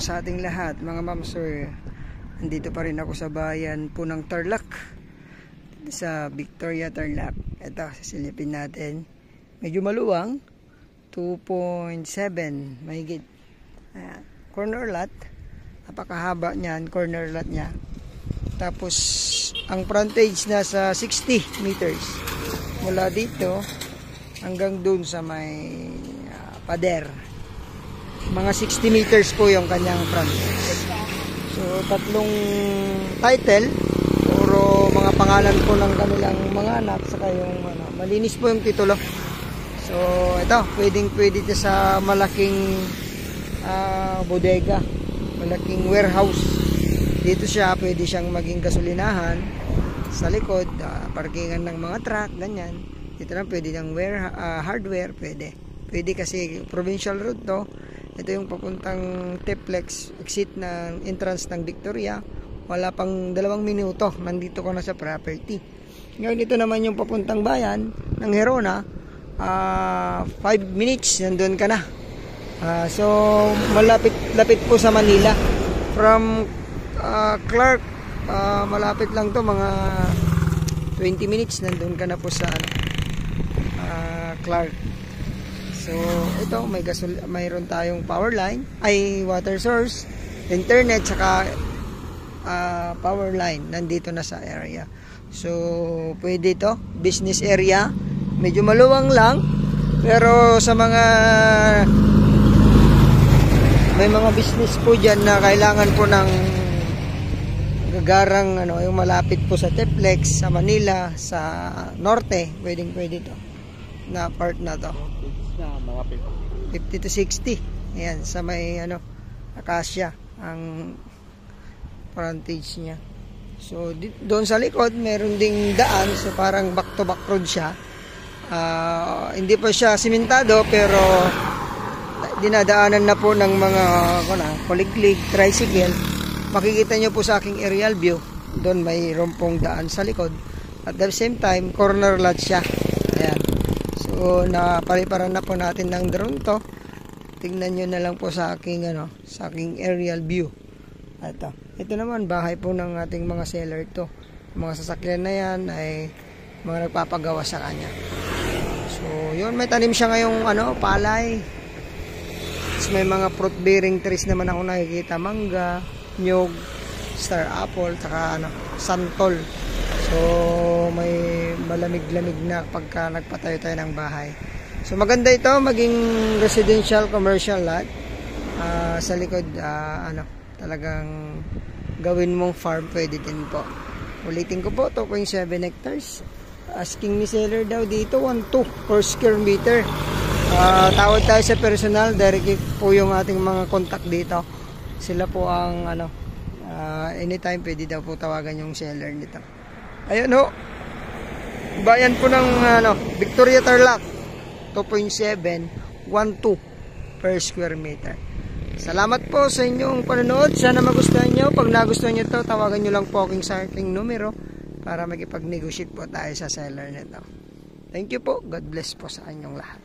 sa ating lahat mga ma'am sir. Nandito pa rin ako sa bayan po ng Tarlac, sa Victoria Tarlac. Ito, sisilipin natin. Medyo maluwang, 2.7 mahigit. Corner lot, napakahaba niyan, corner lot niya. Tapos ang frontage nasa 60 meters mula dito hanggang dun sa may pader. Mga 60 meters po yung kanyang frontage. So tatlong title, puro mga pangalan po ng kanilang mga anak, saka yung malinis po yung titulo. So ito, pwede ito sa malaking bodega, malaking warehouse. Dito siya, pwede siyang maging gasolinahan. Sa likod, parkingan ng mga truck, ganyan. Dito lang pwede ng hardware, pwede kasi provincial road to. Ito yung papuntang Teplex, exit ng entrance ng Victoria. Wala pang 2 minuto, nandito ko na sa property. Ngayon dito naman yung papuntang bayan ng Herona, 5 minutes nandun ka na. So malapit po sa Manila. From Clark, malapit lang to, mga 20 minutes nandun ka na po sa Clark. So ito, mayroon tayong power line, water source, internet, saka power line nandito na sa area. So pwede ito, business area, medyo maluwang lang, pero sa may mga business po dyan na kailangan po ng gagarang yung malapit po sa Teplex, sa Manila, sa Norte, pwede ito na part na to. Mga 50 to 60. Ayan, sa may Acacia ang frontage niya. So doon sa likod meron ding daan, so parang back to back road siya. Hindi pa siya simentado, pero dinadaanan na po ng mga kuliglig, tricycle. Makikita nyo po sa aking aerial view, doon may rompong daan sa likod. At the same time, corner lot siya. Ayan. So napaliparan na po natin ng drone to. Tingnan nyo na lang po sa aking sa aking aerial view. Ito naman bahay po ng ating mga seller to. Mga sasakyan na yan ay mga nagpapagawa sa kanya. So yun, may tanim siya ngayong palay. Tapos may mga fruit bearing trees naman ako nakikita, mangga, nyog, star apple, saka santol. So may malamig-lamig na pagka nagpatayo tayo ng bahay. So maganda ito, maging residential commercial lot. Sa likod talagang gawin mong farm, pwede din po. Ulitin ko po, 2.7 hectares. Asking ni seller daw dito 1.2 per square meter. Tawad tayo sa personal, direct po yung ating mga contact dito. Sila po ang anytime pwede daw po tawagan yung seller nito. Ayun ho, bayan po ng Victoria Tarlac, 2.7, 1.2 per square meter. Salamat po sa inyong panonood. Sana magustuhan nyo. Pag nagustuhan nyo to, tawagan nyo lang po aking sa ating numero para makipag-negotiate po tayo sa seller nito. Thank you po. God bless po sa inyong lahat.